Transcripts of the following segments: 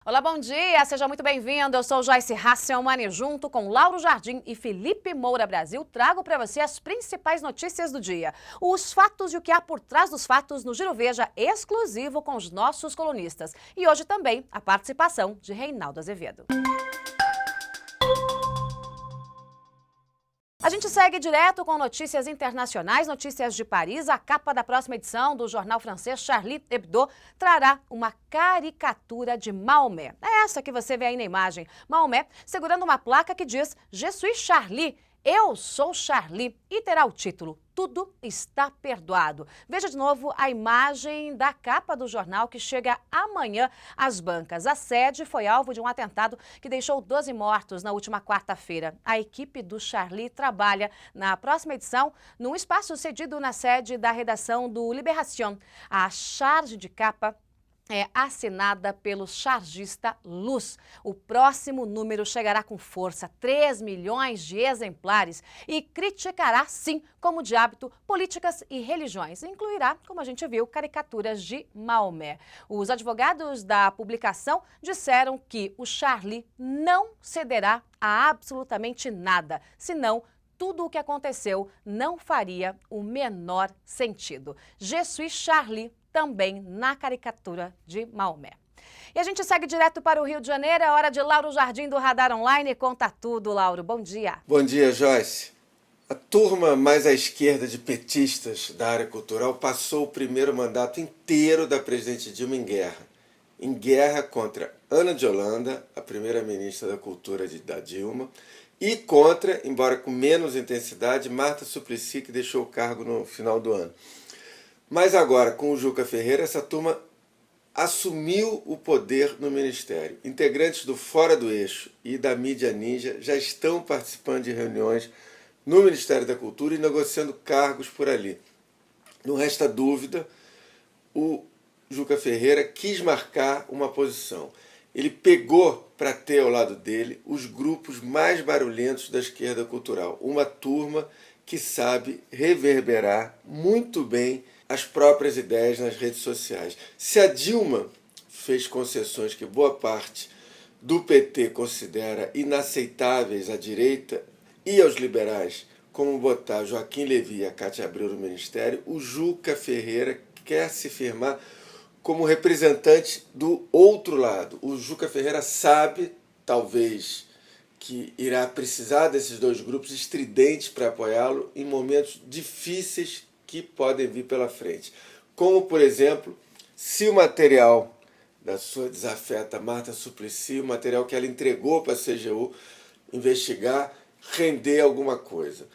Olá, bom dia, seja muito bem-vindo. Eu sou Joyce Hasselmann e junto com Lauro Jardim e Felipe Moura Brasil, trago para você as principais notícias do dia. Os fatos e o que há por trás dos fatos no Giro Veja exclusivo com os nossos colunistas. E hoje também a participação de Reinaldo Azevedo. A gente segue direto com notícias internacionais, notícias de Paris. A capa da próxima edição do jornal francês Charlie Hebdo trará uma caricatura de Maomé. É essa que você vê aí na imagem. Maomé segurando uma placa que diz Je suis Charlie, eu sou Charlie, e terá o título Tudo está perdoado. Veja de novo a imagem da capa do jornal que chega amanhã às bancas. A sede foi alvo de um atentado que deixou 12 mortos na última quarta-feira. A equipe do Charlie trabalha na próxima edição num espaço cedido na sede da redação do Libération. A charge de capa é assinada pelo chargista Luz. O próximo número chegará com força, 3 milhões de exemplares, e criticará, sim, como de hábito, políticas e religiões. Incluirá, como a gente viu, caricaturas de Maomé. Os advogados da publicação disseram que o Charlie não cederá a absolutamente nada, senão tudo o que aconteceu não faria o menor sentido. Je suis Charlie, também na caricatura de Maomé. E a gente segue direto para o Rio de Janeiro, é hora de Lauro Jardim do Radar Online. Conta tudo, Lauro. Bom dia. Bom dia, Joyce. A turma mais à esquerda de petistas da área cultural passou o primeiro mandato inteiro da presidente Dilma em guerra contra Ana de Holanda, a primeira-ministra da Cultura da Dilma, e contra, embora com menos intensidade, Marta Suplicy, que deixou o cargo no final do ano. Mas agora, com o Juca Ferreira, essa turma assumiu o poder no Ministério. Integrantes do Fora do Eixo e da Mídia Ninja já estão participando de reuniões no Ministério da Cultura e negociando cargos por ali. Não resta dúvida, o Juca Ferreira quis marcar uma posição. Ele pegou para ter ao lado dele os grupos mais barulhentos da esquerda cultural. Uma turma que sabe reverberar muito bem as próprias ideias nas redes sociais. Se a Dilma fez concessões que boa parte do PT considera inaceitáveis à direita e aos liberais, como botar Joaquim Levy e a Cátia Abreu no Ministério, o Juca Ferreira quer se firmar como representante do outro lado. O Juca Ferreira sabe, talvez, que irá precisar desses dois grupos estridentes para apoiá-lo em momentos difíceis que podem vir pela frente. Como, por exemplo, se o material da sua desafeta Marta Suplicy, o material que ela entregou para a CGU investigar, render alguma coisa.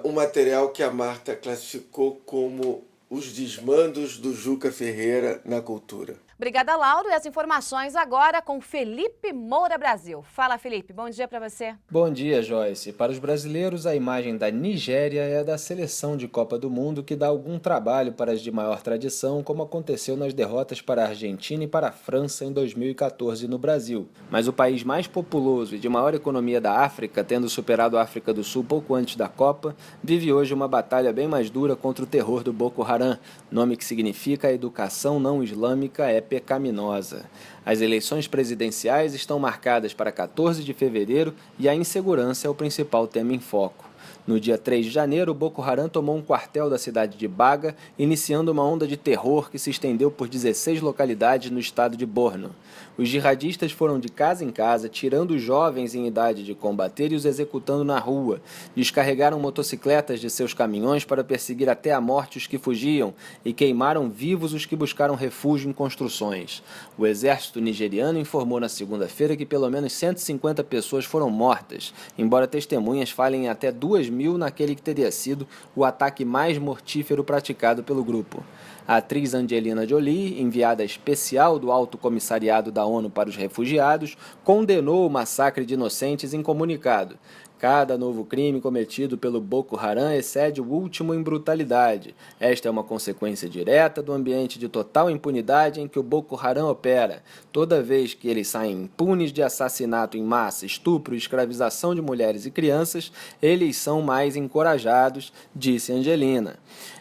Um material que a Marta classificou como os desmandos do Juca Ferreira na cultura. Obrigada, Lauro. E as informações agora com Felipe Moura Brasil. Fala, Felipe. Bom dia para você. Bom dia, Joyce. Para os brasileiros, a imagem da Nigéria é a da seleção de Copa do Mundo, que dá algum trabalho para as de maior tradição, como aconteceu nas derrotas para a Argentina e para a França em 2014 no Brasil. Mas o país mais populoso e de maior economia da África, tendo superado a África do Sul pouco antes da Copa, vive hoje uma batalha bem mais dura contra o terror do Boko Haram, nome que significa a educação não islâmica é pecaminosa. As eleições presidenciais estão marcadas para 14 de fevereiro e a insegurança é o principal tema em foco. No dia 3 de janeiro, o Boko Haram tomou um quartel da cidade de Baga, iniciando uma onda de terror que se estendeu por 16 localidades no estado de Borno. Os jihadistas foram de casa em casa, tirando os jovens em idade de combater e os executando na rua. Descarregaram motocicletas de seus caminhões para perseguir até a morte os que fugiam e queimaram vivos os que buscaram refúgio em construções. O exército nigeriano informou na segunda-feira que pelo menos 150 pessoas foram mortas, embora testemunhas falem em até 2.000 naquele que teria sido o ataque mais mortífero praticado pelo grupo. A atriz Angelina Jolie, enviada especial do Alto Comissariado da ONU para os Refugiados, condenou o massacre de inocentes em comunicado. Cada novo crime cometido pelo Boko Haram excede o último em brutalidade. Esta é uma consequência direta do ambiente de total impunidade em que o Boko Haram opera. Toda vez que eles saem impunes de assassinato em massa, estupro e escravização de mulheres e crianças, eles são mais encorajados, disse Angelina.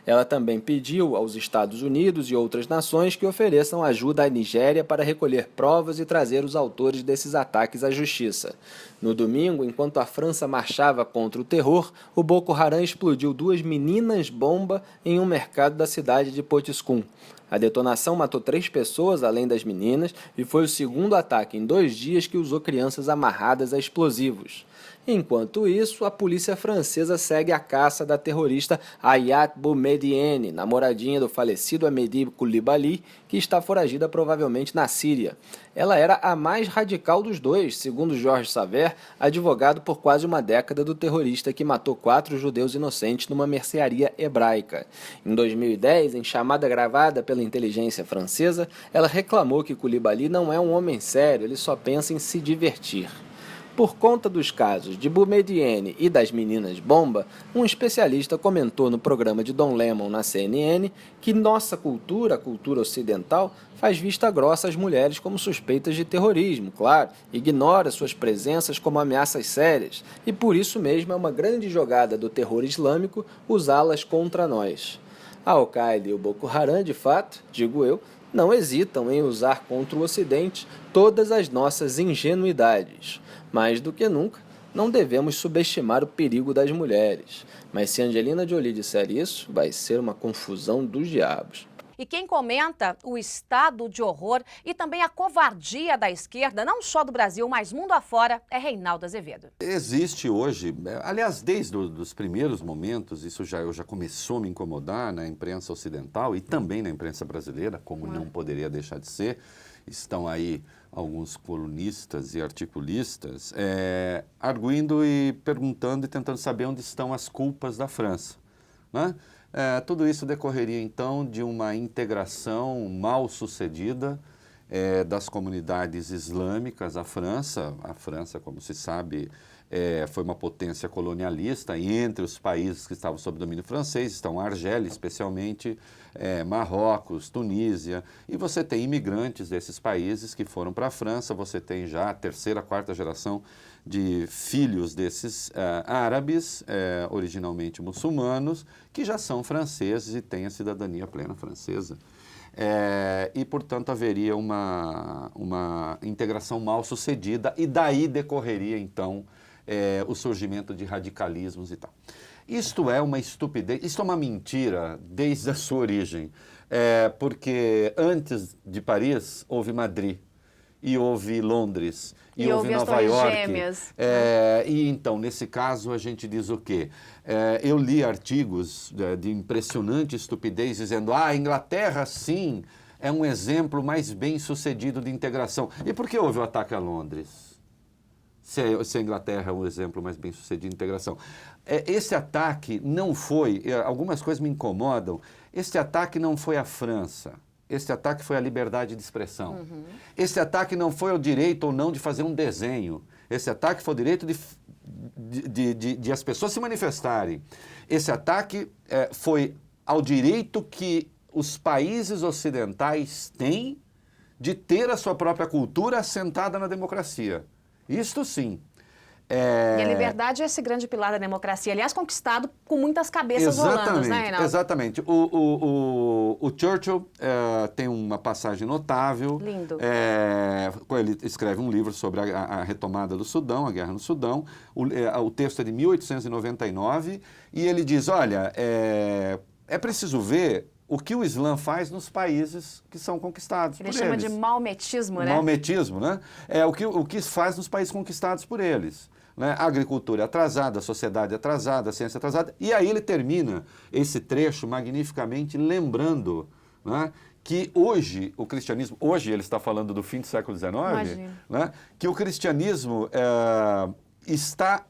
Ela também pediu aos Estados Unidos e outras nações que ofereçam ajuda à Nigéria para recolher provas e trazer os autores desses ataques à justiça. No domingo, enquanto a França marchava contra o terror, o Boko Haram explodiu 2 meninas-bomba em um mercado da cidade de Potiskum. A detonação matou 3 pessoas, além das meninas, e foi o segundo ataque em 2 dias que usou crianças amarradas a explosivos. Enquanto isso, a polícia francesa segue a caça da terrorista Ayat Boumediene, namoradinha do falecido Amedi Coulibaly, que está foragida provavelmente na Síria. Ela era a mais radical dos dois, segundo Georges Saver, advogado por quase uma década do terrorista que matou 4 judeus inocentes numa mercearia hebraica. Em 2010, em chamada gravada pela inteligência francesa, ela reclamou que Coulibaly não é um homem sério, ele só pensa em se divertir. Por conta dos casos de Boumediene e das meninas bomba, um especialista comentou no programa de Don Lemon na CNN que nossa cultura, a cultura ocidental, faz vista grossa às mulheres como suspeitas de terrorismo, claro, ignora suas presenças como ameaças sérias e por isso mesmo é uma grande jogada do terror islâmico usá-las contra nós. A Al-Qaeda e o Boko Haram, de fato, digo eu, não hesitam em usar contra o Ocidente todas as nossas ingenuidades. Mais do que nunca, não devemos subestimar o perigo das mulheres. Mas se Angelina Jolie disser isso, vai ser uma confusão dos diabos. E quem comenta o estado de horror e também a covardia da esquerda, não só do Brasil, mas mundo afora, é Reinaldo Azevedo. Existe hoje, aliás, desde os primeiros momentos, isso já começou a me incomodar na imprensa ocidental e também na imprensa brasileira, como não poderia deixar de ser. Estão aí alguns colunistas e articulistas arguindo e perguntando e tentando saber onde estão as culpas da França, né? Tudo isso decorreria, então, de uma integração mal sucedida das comunidades islâmicas à França. A França, como se sabe, foi uma potência colonialista e entre os países que estavam sob domínio francês estão a Argélia, especialmente, Marrocos, Tunísia, e você tem imigrantes desses países que foram para a França, você tem já a 3ª, 4ª geração de filhos desses árabes, originalmente muçulmanos, que já são franceses e têm a cidadania plena francesa. E, portanto, haveria uma integração mal sucedida e daí decorreria, então, o surgimento de radicalismos e tal. Isto é uma estupidez, isto é uma mentira desde a sua origem, porque antes de Paris houve Madrid, e houve Londres, e houve Nova York. Gêmeas. E então, nesse caso, a gente diz o quê? Eu li artigos de impressionante estupidez dizendo a Inglaterra, sim, é um exemplo mais bem sucedido de integração. E por que houve o ataque a Londres? Se a Inglaterra é o exemplo mais bem sucedido de integração. Esse ataque não foi, algumas coisas me incomodam, esse ataque não foi à França. Esse ataque foi a liberdade de expressão. Esse ataque não foi ao direito ou não de fazer um desenho. Esse ataque foi o direito de as pessoas se manifestarem. Esse ataque foi ao direito que os países ocidentais têm de ter a sua própria cultura assentada na democracia. Isto sim. E a liberdade é esse grande pilar da democracia, aliás, conquistado com muitas cabeças rolando, né, Reinaldo? Exatamente. O Churchill tem uma passagem notável. Lindo. Ele escreve um livro sobre a retomada do Sudão, a guerra no Sudão. O texto é de 1899 e ele diz, olha, é preciso ver o que o Islã faz nos países que são conquistados por eles. Ele chama de maometismo, né? Maometismo, né? O que faz nos países conquistados por eles. Né? A agricultura é atrasada, a sociedade é atrasada, a ciência é atrasada. E aí ele termina esse trecho magnificamente lembrando, né, que hoje o cristianismo, hoje ele está falando do fim do século XIX, né, que o cristianismo está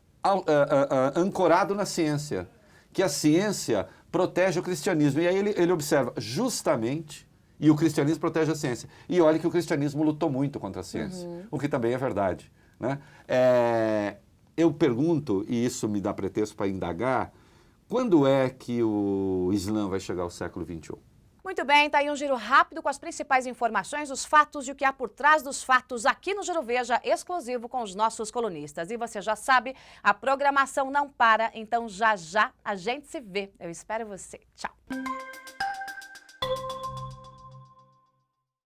ancorado na ciência, que a ciência protege o cristianismo. E aí ele observa justamente, e o cristianismo protege a ciência. E olha que o cristianismo lutou muito contra a ciência, o que também é verdade. Né? eu pergunto, e isso me dá pretexto para indagar, quando é que o Islã vai chegar ao século XXI? Muito bem, tá aí um giro rápido com as principais informações, os fatos e o que há por trás dos fatos aqui no Giro Veja, exclusivo com os nossos colunistas. E você já sabe, a programação não para, então já já a gente se vê. Eu espero você. Tchau.